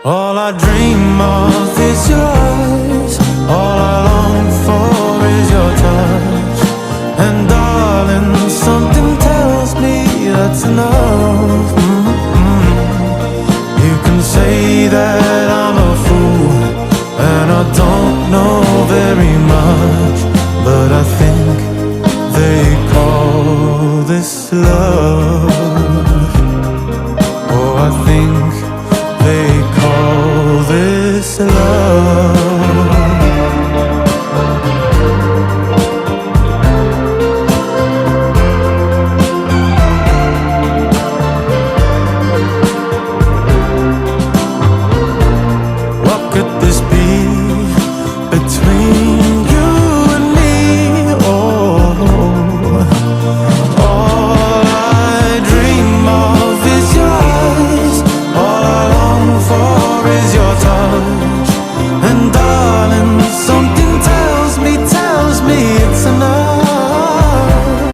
All I dream of is your eyes. All I long for is your touch. And darling, something tells me that's enough. You can say